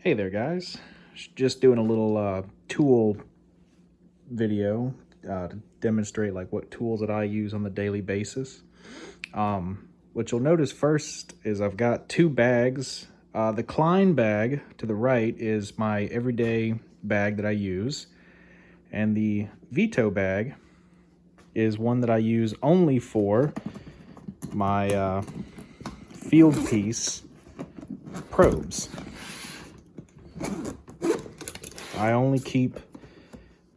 Hey there, guys. Just doing a little tool video to demonstrate like what tools that I use on the daily basis. What you'll notice first is I've got two bags. The Klein bag to the right is my everyday bag that I use, and the Veto bag is one that I use only for my field piece probes. I only keep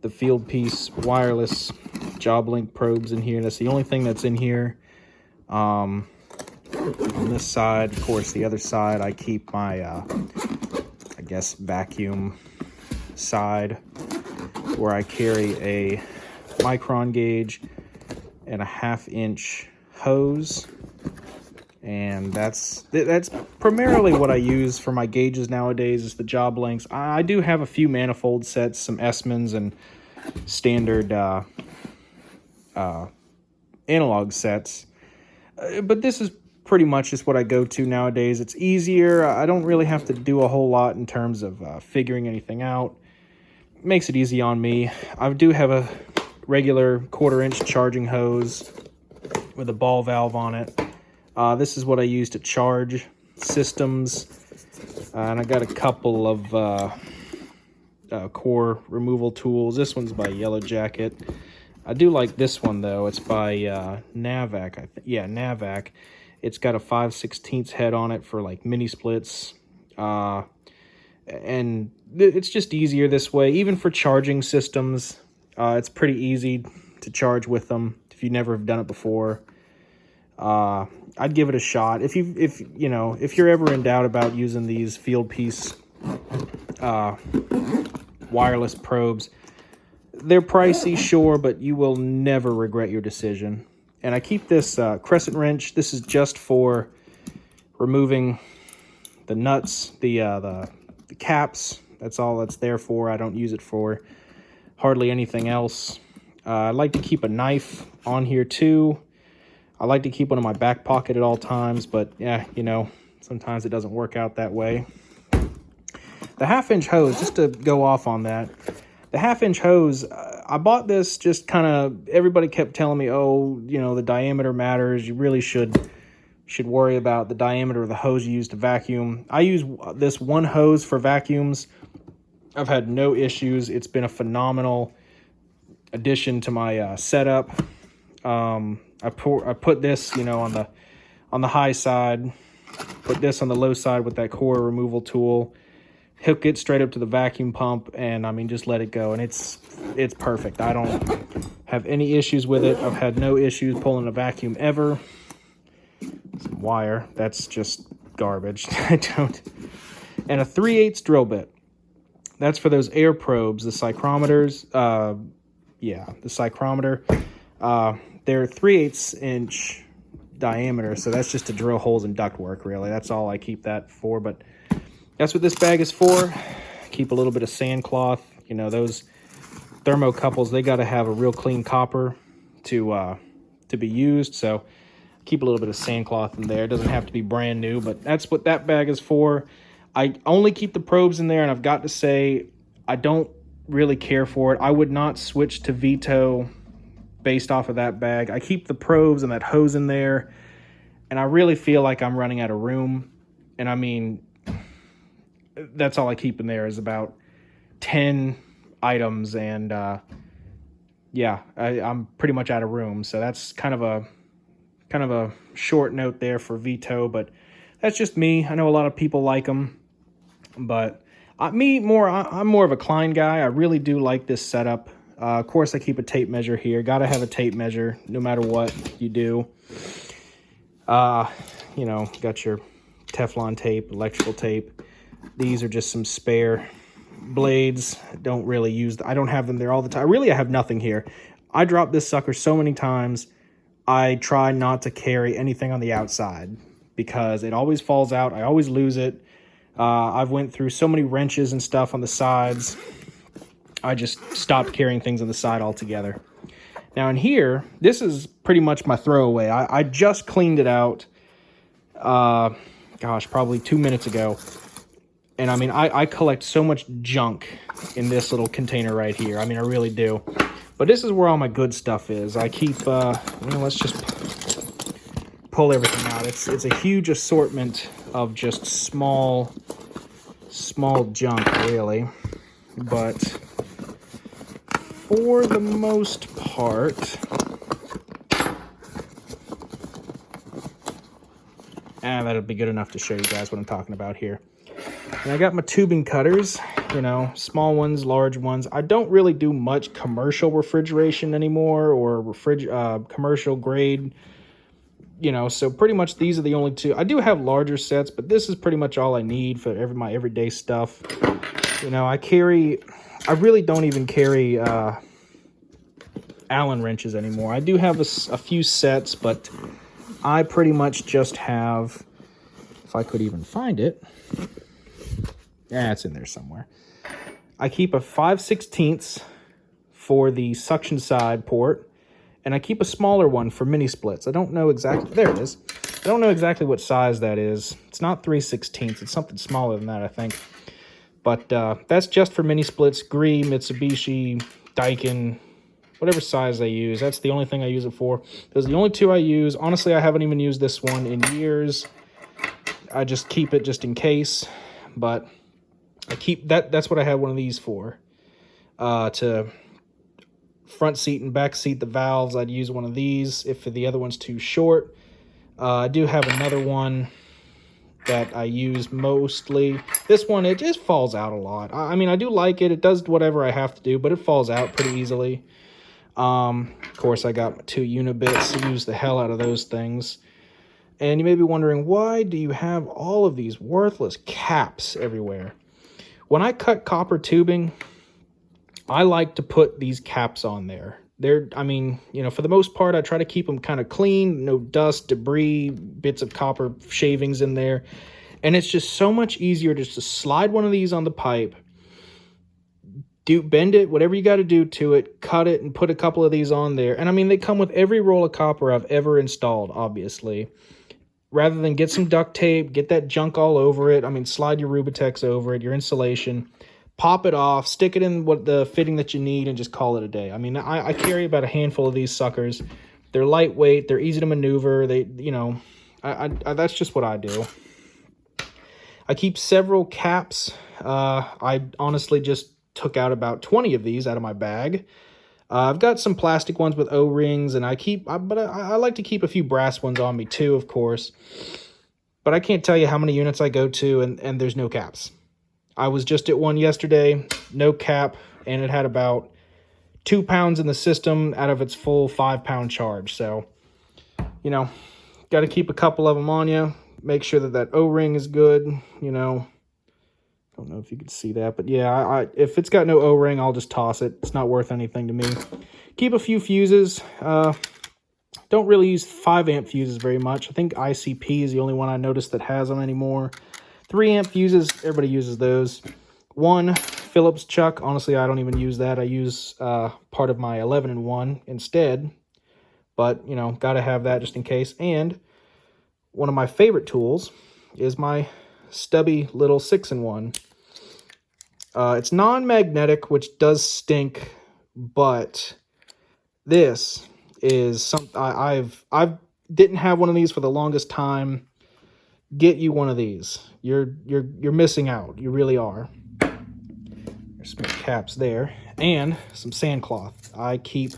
the field piece wireless job link probes in here. That's the only thing that's in here. On this side, of course, the other side, I keep my, I guess, vacuum side, where I carry a micron gauge and a 1/2 inch hose. And that's primarily what I use for my gauges nowadays, is the job lengths. I do have a few manifold sets, some Essmans and standard analog sets. But this is pretty much just what I go to nowadays. It's easier. I don't really have to do a whole lot in terms of figuring anything out. It makes it easy on me. I do have a regular 1/4 inch charging hose with a ball valve on it. This is what I use to charge systems, and I got a couple of core removal tools. This one's by Yellow Jacket. I do like this one though. It's by Navac. Navac. It's got a 5/16 head on it for like mini splits, and it's just easier this way. Even for charging systems, it's pretty easy to charge with them if you never have done it before. I'd give it a shot. If you're ever in doubt about using these field piece wireless probes, they're pricey, sure, but you will never regret your decision. And I keep this crescent wrench. This is just for removing the nuts, the caps. That's all that's there for. I don't use it for hardly anything else. I like to keep a knife on here too. I like to keep one in my back pocket at all times, but yeah, sometimes it doesn't work out that way. The 1/2 inch hose, just to go off on that, the 1/2 inch hose, I bought this just kind of, everybody kept telling me, oh, the diameter matters. You really should worry about the diameter of the hose you use to vacuum. I use this one hose for vacuums. I've had no issues. It's been a phenomenal addition to my setup. I put this, on the high side, put this on the low side with that core removal tool, hook it straight up to the vacuum pump, and just let it go. And it's perfect. I don't have any issues with it. I've had no issues pulling a vacuum ever. Some wire, that's just garbage. I don't. And a 3/8 drill bit. That's for those air probes, the psychrometers. The psychrometer. They're 3/8 inch diameter, so that's just to drill holes in ductwork, really. That's all I keep that for, but that's what this bag is for. Keep a little bit of sand cloth. Those thermocouples, they got to have a real clean copper to be used, so keep a little bit of sand cloth in there. It doesn't have to be brand new, but that's what that bag is for. I only keep the probes in there, and I've got to say, I don't really care for it. I would not switch to Veto based off of that bag. I keep the probes and that hose in there, and I really feel like I'm running out of room. And that's all I keep in there is about 10 items, and I'm pretty much out of room. So that's kind of a short note there for Veto, but that's just me. I know a lot of people like them, but I'm more of a Klein guy. I really do like this setup. Of course, I keep a tape measure here. Got to have a tape measure no matter what you do. Got your Teflon tape, electrical tape. These are just some spare blades. Don't really use I don't have them there all the time. Really, I have nothing here. I dropped this sucker so many times. I try not to carry anything on the outside because it always falls out. I always lose it. I've went through so many wrenches and stuff on the sides. I just stopped carrying things on the side altogether. Now in here, this is pretty much my throwaway. I just cleaned it out, probably 2 minutes ago. And I mean, I collect so much junk in this little container right here. I mean, I really do. But this is where all my good stuff is. I keep, let's just pull everything out. It's a huge assortment of just small junk, really. But for the most part, that'll be good enough to show you guys what I'm talking about here. And I got my tubing cutters, small ones, large ones. I don't really do much commercial refrigeration anymore, or commercial grade, so pretty much these are the only two. I do have larger sets, but this is pretty much all I need for my everyday stuff. I really don't even carry Allen wrenches anymore. I do have a few sets, but I pretty much just have, if I could even find it, it's in there somewhere. I keep a 5/16 for the suction side port, and I keep a smaller one for mini splits. I don't know exactly, there it is. I don't know exactly what size that is. It's not 3/16, it's something smaller than that, I think. But that's just for mini splits, Gree, Mitsubishi, Daikin, whatever size I use. That's the only thing I use it for. Those are the only two I use. Honestly, I haven't even used this one in years. I just keep it just in case, but I keep that's what I have one of these for. To front seat and back seat the valves, I'd use one of these if the other one's too short. I do have another one that I use mostly. This one, it just falls out a lot. I mean, I do like it. It does whatever I have to do, but it falls out pretty easily. Of course, I got my 2 unibits. I use the hell out of those things. And you may be wondering, why do you have all of these worthless caps everywhere? When I cut copper tubing, I like to put these caps on there. For the most part, I try to keep them kind of clean, no dust, debris, bits of copper shavings in there. And it's just so much easier just to slide one of these on the pipe, bend it, whatever you got to do to it, cut it, and put a couple of these on there. And I mean, they come with every roll of copper I've ever installed, obviously. Rather than get some duct tape, get that junk all over it. I mean, slide your Rubatex over it, your insulation, pop it off, stick it in the fitting that you need, and just call it a day. I mean, I carry about a handful of these suckers. They're lightweight. They're easy to maneuver. That's just what I do. I keep several caps. I honestly just took out about 20 of these out of my bag. I've got some plastic ones with O-rings, and I like to keep a few brass ones on me too, of course. But I can't tell you how many units I go to, and there's no caps. I was just at one yesterday, no cap, and it had about 2 pounds in the system out of its full 5-pound charge. So, got to keep a couple of them on you. Make sure that O-ring is good, Don't know if you can see that, but yeah, if it's got no O-ring, I'll just toss it. It's not worth anything to me. Keep a few fuses. Don't really use 5-amp fuses very much. I think ICP is the only one I noticed that has them anymore. 3-amp fuses, everybody uses those. 1 Phillips chuck. Honestly, I don't even use that. I use part of my 11-in-1 instead. But, got to have that just in case. And one of my favorite tools is my stubby little 6-in-1. It's non-magnetic, which does stink, but this is something I didn't have one of these for the longest time. Get you one of these. You're missing out. You really are. There's some caps there and some sandcloth. I keep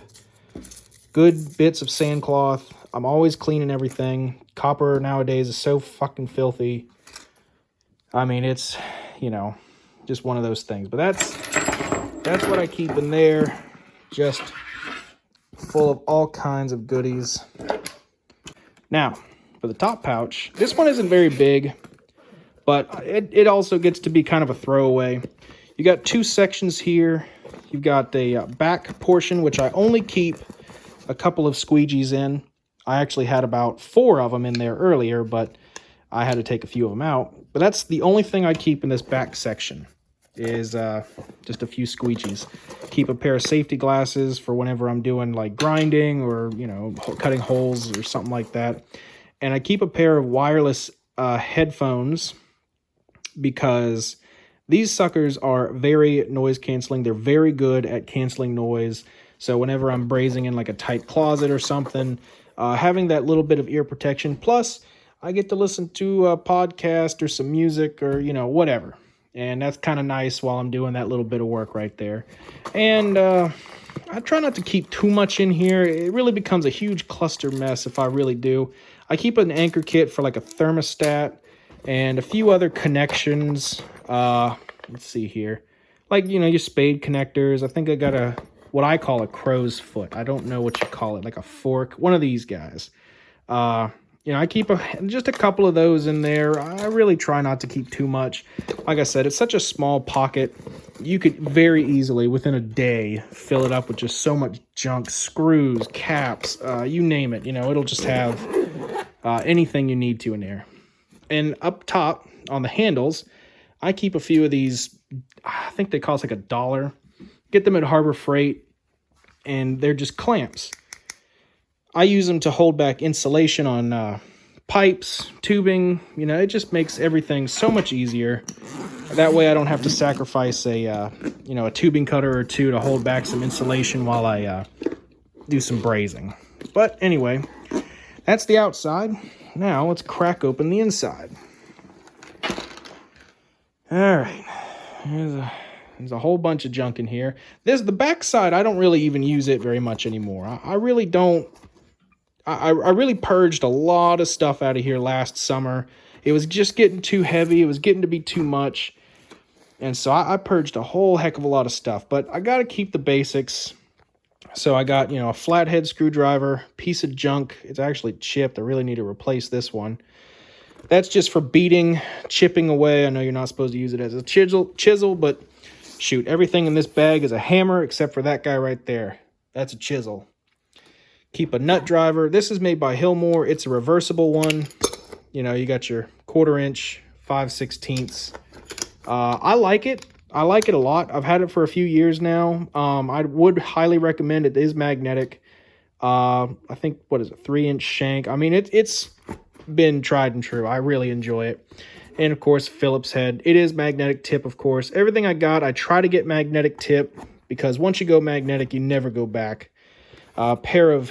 good bits of sandcloth. I'm always cleaning everything. Copper nowadays is so fucking filthy. I mean, it's, just one of those things. But that's what I keep in there. Just full of all kinds of goodies. Now, for the top pouch, this one isn't very big, but it also gets to be kind of a throwaway. You got 2 sections here. You've got the back portion, which I only keep a couple of squeegees in. I actually had about 4 of them in there earlier, but I had to take a few of them out. But that's the only thing I keep in this back section is just a few squeegees. Keep a pair of safety glasses for whenever I'm doing like grinding or, cutting holes or something like that. And I keep a pair of wireless headphones because These suckers are very noise canceling. They're very good at canceling noise. So whenever I'm brazing in like a tight closet or something, having that little bit of ear protection, plus I get to listen to a podcast or some music or, whatever. And that's kind of nice while I'm doing that little bit of work right there. And I try not to keep too much in here. It really becomes a huge cluster mess if I really do. I keep an anchor kit for like a thermostat and a few other connections. Let's see here. Like, your spade connectors. I think I got what I call a crow's foot. I don't know what you call it, like a fork. One of these guys. I keep just a couple of those in there. I really try not to keep too much. Like I said, it's such a small pocket. You could very easily, within a day, fill it up with just so much junk, screws, caps, you name it. It'll just have anything you need to in there. And up top, on the handles, I keep a few of these, I think they cost like $1. Get them at Harbor Freight, and they're just clamps. I use them to hold back insulation on pipes, tubing. It just makes everything so much easier. That way I don't have to sacrifice a tubing cutter or two to hold back some insulation while I do some brazing. But anyway, that's the outside. Now let's crack open the inside. All right, there's a whole bunch of junk in here. There's the back side. I don't really even use it very much anymore. I really don't. I really purged a lot of stuff out of here last summer. It was just getting too heavy. It was getting to be too much. And so I purged a whole heck of a lot of stuff. But I got to keep the basics. So I got, a flathead screwdriver, piece of junk. It's actually chipped. I really need to replace this one. That's just for beating, chipping away. I know you're not supposed to use it as a chisel, but shoot, everything in this bag is a hammer except for that guy right there. That's a chisel. Keep a nut driver. This is made by Hillmore. It's a reversible one. You got your 1/4 inch, 5/16. I like it. I like it a lot. I've had it for a few years now. I would highly recommend it. It is magnetic. I think, 3-inch shank. I mean, it's been tried and true. I really enjoy it. And of course, Phillips head. It is magnetic tip, of course. Everything I got, I try to get magnetic tip because once you go magnetic, you never go back. A pair of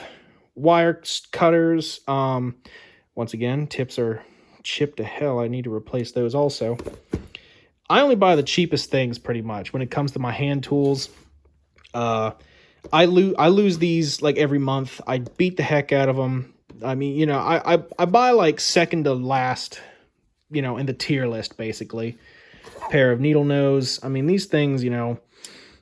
wire cutters. Once again, tips are chipped to hell. I need to replace those also. I only buy the cheapest things pretty much when it comes to my hand tools. I lose these like every month. I beat the heck out of them. I mean, I buy like second to last, in the tier list, basically. Pair of needle nose. I mean, these things,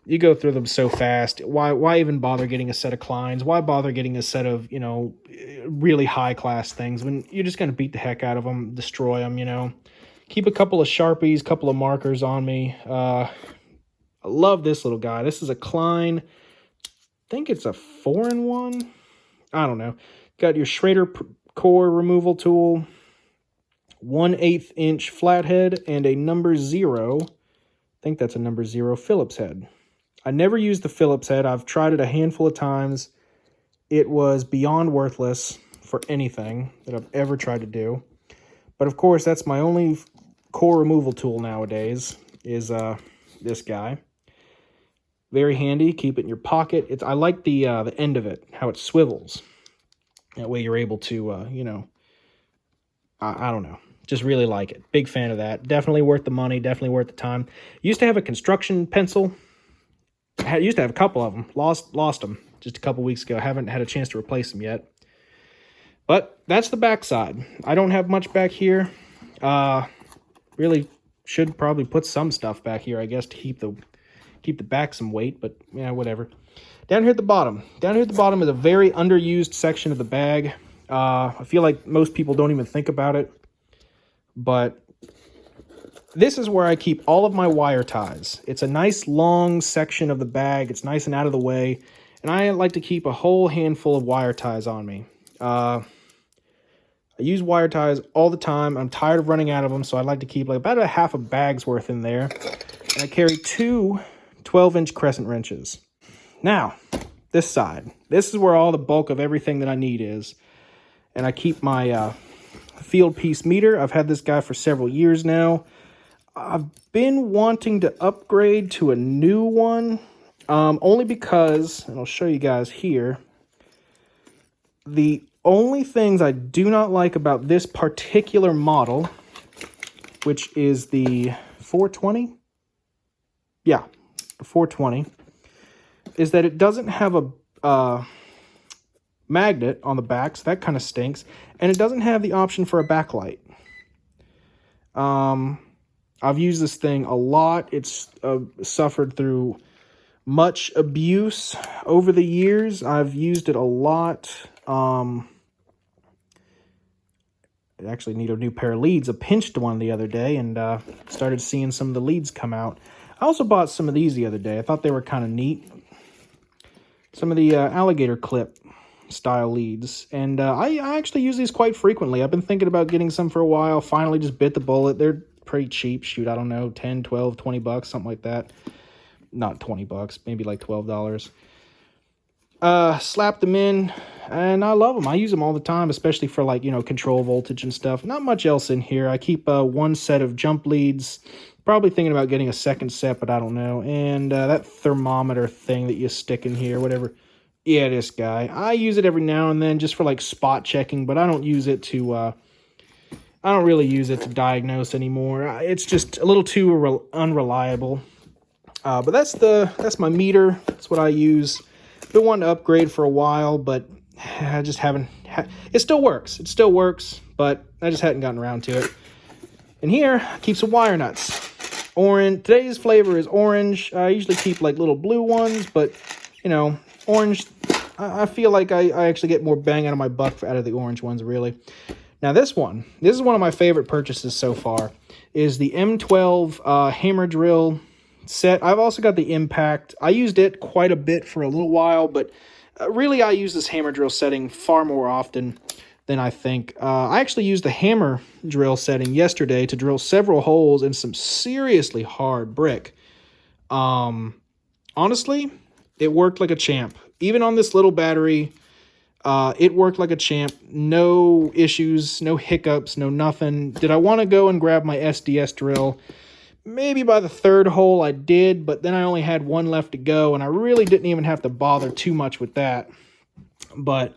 you go through them so fast. Why even bother getting a set of Kleins? Why bother getting a set of, really high class things when you're just going to beat the heck out of them, destroy them, Keep a couple of Sharpies, couple of markers on me. I love this little guy. This is a Klein. I think it's a 4-in-1. I don't know. Got your Schrader core removal tool, 1/8 inch flathead, and a number 0. I think that's a number 0 Phillips head. I never used the Phillips head. I've tried it a handful of times. It was beyond worthless for anything that I've ever tried to do. But of course, that's my only core removal tool nowadays is this guy. Very handy. Keep it in your pocket. I like the end of it, how it swivels. That way you're able to, I don't know. Just really like it. Big fan of that. Definitely worth the money. Definitely worth the time. Used to have a construction pencil. I used to have a couple of them. Lost them just a couple weeks ago. Haven't had a chance to replace them yet. But that's the back side. I don't have much back here. Really should probably put some stuff back here, I guess, to keep the back some weight. But yeah, whatever. Down here at the bottom. Down here at the bottom is a very underused section of the bag. I feel like most people don't even think about it. But this is where I keep all of my wire ties. It's a nice long section of the bag. It's nice and out of the way. And I like to keep a whole handful of wire ties on me. I use wire ties all the time. I'm tired of running out of them, so I like to keep like about a half a bag's worth in there. And I carry 2 12-inch crescent wrenches. Now, this side. This is where all the bulk of everything that I need is. And I keep my field piece meter. I've had this guy for several years now. I've been wanting to upgrade to a new one, only because, and I'll show you guys here, the only things I do not like about this particular model, which is the 420, yeah, the 420, is that it doesn't have a magnet on the back, so that kind of stinks, and it doesn't have the option for a backlight. I've used this thing a lot. It's suffered through much abuse over the years. I've used it a lot. I actually need a new pair of leads. I pinched one the other day and started seeing some of the leads come out. I also bought some of these the other day. I thought they were kind of neat. Some of the alligator clip style leads. And I actually use these quite frequently. I've been thinking about getting some for a while. Finally just bit the bullet. They're pretty cheap. Shoot, I don't know, 10, 12, 20 bucks, something like that. Not 20 bucks, maybe like $12. Slap them in, and I love them. I use them all the time, especially for, like, you know, control voltage and stuff. Not much else in here. I keep one set of jump leads. Probably thinking about getting a second set, but I don't know. And that thermometer thing that you stick in here, whatever. Yeah, this guy. I use it every now and then just for, like, spot checking, but I don't use it to, I don't really use it to diagnose anymore. It's just a little too unreliable. But that's my meter. That's what I use. Been wanting to upgrade for a while, but I just haven't. It still works. It still works, but I just hadn't gotten around to it. And here, I keep some wire nuts. Orange. Today's flavor is orange. I usually keep like little blue ones, but you know, orange. I feel like I actually get more bang out of my buck out of the orange ones, really. Now this is one of my favorite purchases so far, is the M12 hammer drill set. I've also got the Impact. I used it quite a bit for a little while, but really I use this hammer drill setting far more often than I think. I actually used the hammer drill setting yesterday to drill several holes in some seriously hard brick. Honestly, it worked like a champ. Even on this little battery, it worked like a champ. No issues, no hiccups, no nothing. Did I want to go and grab my SDS drill? Maybe by the third hole I did, but then I only had one left to go, and I really didn't even have to bother too much with that. But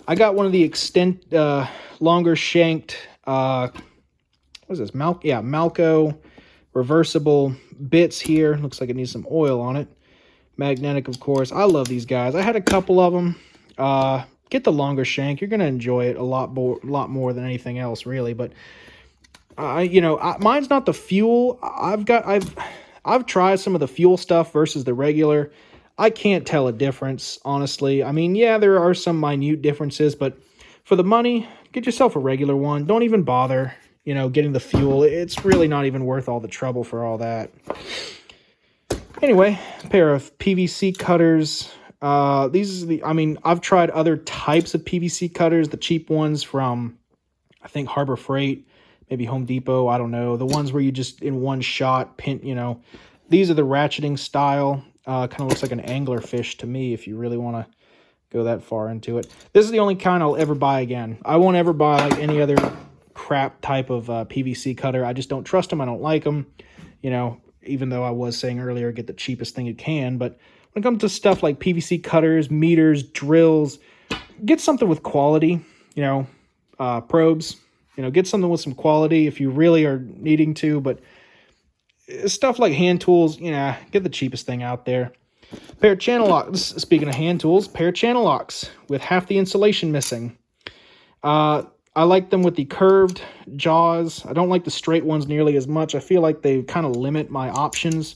I got one of the longer shanked, what is this? Malco reversible bits here. Looks like it needs some oil on it. Magnetic, of course. I love these guys. I had a couple of them. Get the longer shank. You're going to enjoy it a lot more than anything else, really. But mine's not the fuel. I've tried some of the fuel stuff versus the regular. I can't tell a difference, honestly. I mean, yeah, there are some minute differences, but for the money, get yourself a regular one. Don't even bother, getting the fuel. It's really not even worth all the trouble for all that. Anyway, a pair of PVC cutters. I've tried other types of PVC cutters, the cheap ones from, I think, Harbor Freight. Maybe Home Depot, I don't know. The ones where you just in one shot pin, These are the ratcheting style. Kind of looks like an angler fish to me if you really want to go that far into it. This is the only kind I'll ever buy again. I won't ever buy like any other crap type of PVC cutter. I just don't trust them. I don't like them. Even though I was saying earlier, get the cheapest thing you can. But when it comes to stuff like PVC cutters, meters, drills, get something with quality, probes. Get something with some quality if you really are needing to, but stuff like hand tools, get the cheapest thing out there. Pair of channel locks. Speaking of hand tools, pair of channel locks with half the insulation missing. I like them with the curved jaws. I don't like the straight ones nearly as much. I feel like they kind of limit my options.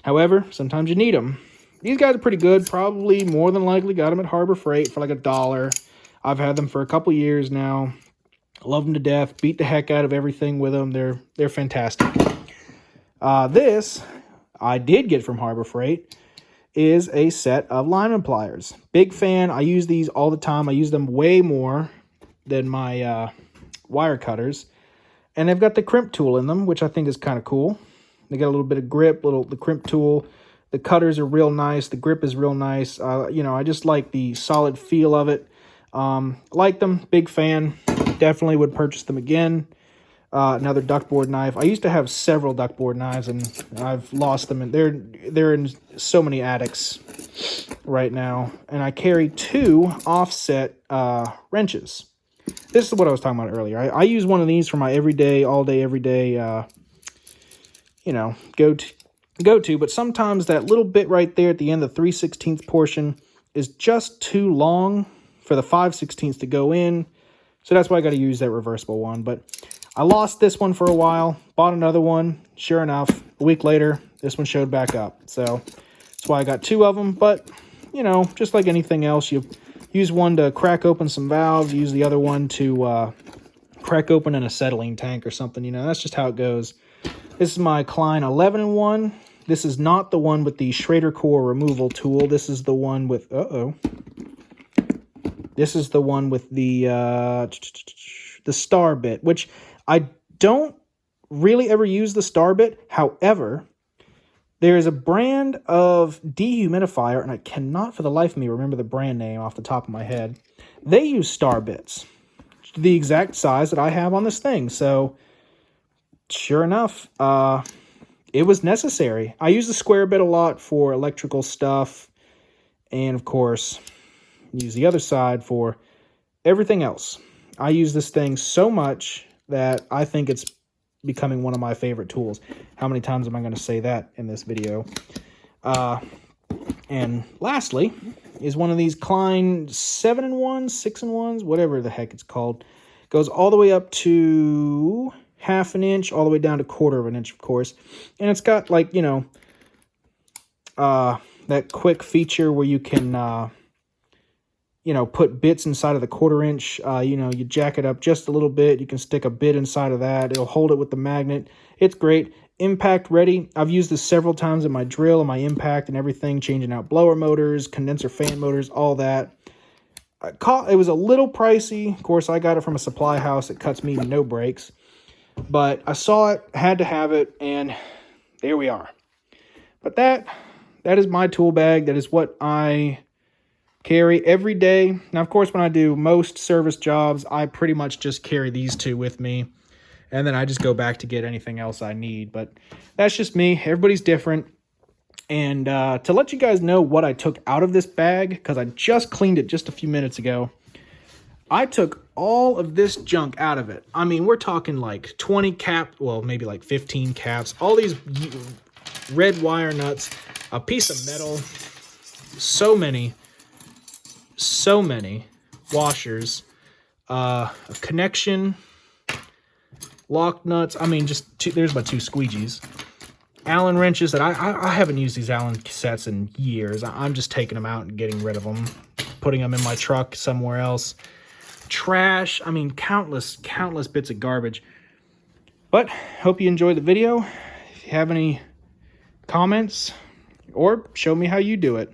However, sometimes you need them. These guys are pretty good. Probably more than likely got them at Harbor Freight for like $1. I've had them for a couple years now. Love them to death. Beat the heck out of everything with them. They're fantastic. This I did get from Harbor Freight is a set of lineman pliers. Big fan. I use these all the time. I use them way more than my wire cutters. And they've got the crimp tool in them, which I think is kind of cool. They got a little bit of grip, the crimp tool. The cutters are real nice. The grip is real nice. I just like the solid feel of it. Like them. Big fan. Definitely would purchase them again. Another duckboard knife. I used to have several duckboard knives, and I've lost them, and they're in so many attics right now. And I carry 2 offset wrenches. This is what I was talking about earlier. I use one of these for my everyday, all day, everyday, you know, go to. But sometimes that little bit right there at the end, the 3/16 portion, is just too long for the 5/16 to go in. So that's why I got to use that reversible one. But I lost this one for a while, bought another one. Sure enough, a week later, this one showed back up. So that's why I got 2 of them. But, you know, just like anything else, you use one to crack open some valves, use the other one to crack open an acetylene tank or something. You know, that's just how it goes. This is my Klein 11-in-1. This is not the one with the Schrader core removal tool. This is the one with, this is the one with the star bit, which I don't really ever use the star bit. However, there is a brand of dehumidifier, and I cannot for the life of me remember the brand name off the top of my head. They use star bits, the exact size that I have on this thing. So, sure enough, it was necessary. I use the square bit a lot for electrical stuff, and of course, use the other side for everything else. I use this thing so much that I think it's becoming one of my favorite tools. How many times am I going to say that in this video? And lastly is one of these Klein 7-in-1s, 6-in-1s, whatever the heck it's called. Goes all the way up to 1/2 inch, all the way down to 1/4 inch, of course. And it's got, like, you know, that quick feature where you can, you know, put bits inside of the 1/4 inch. You know, you jack it up just a little bit. You can stick a bit inside of that. It'll hold it with the magnet. It's great. Impact ready. I've used this several times in my drill and my impact and everything, changing out blower motors, condenser fan motors, all that. It was a little pricey. Of course, I got it from a supply house that cuts me no breaks. But I saw it, had to have it, and there we are. But that is my tool bag. That is what I carry every day. Now, of course, when I do most service jobs, I pretty much just carry these 2 with me, and then I just go back to get anything else I need. But that's just me. Everybody's different. And to let you guys know what I took out of this bag, because I just cleaned it just a few minutes ago, I took all of this junk out of it. I mean, we're talking like 20 cap, well, maybe like 15 caps, all these red wire nuts, a piece of metal, so many washers, a connection, lock nuts. I mean, just there's my 2 squeegees. Allen wrenches that I haven't used these Allen sets in years. I'm just taking them out and getting rid of them, putting them in my truck somewhere else. Trash. I mean, countless bits of garbage. But hope you enjoyed the video. If you have any comments, or show me how you do it,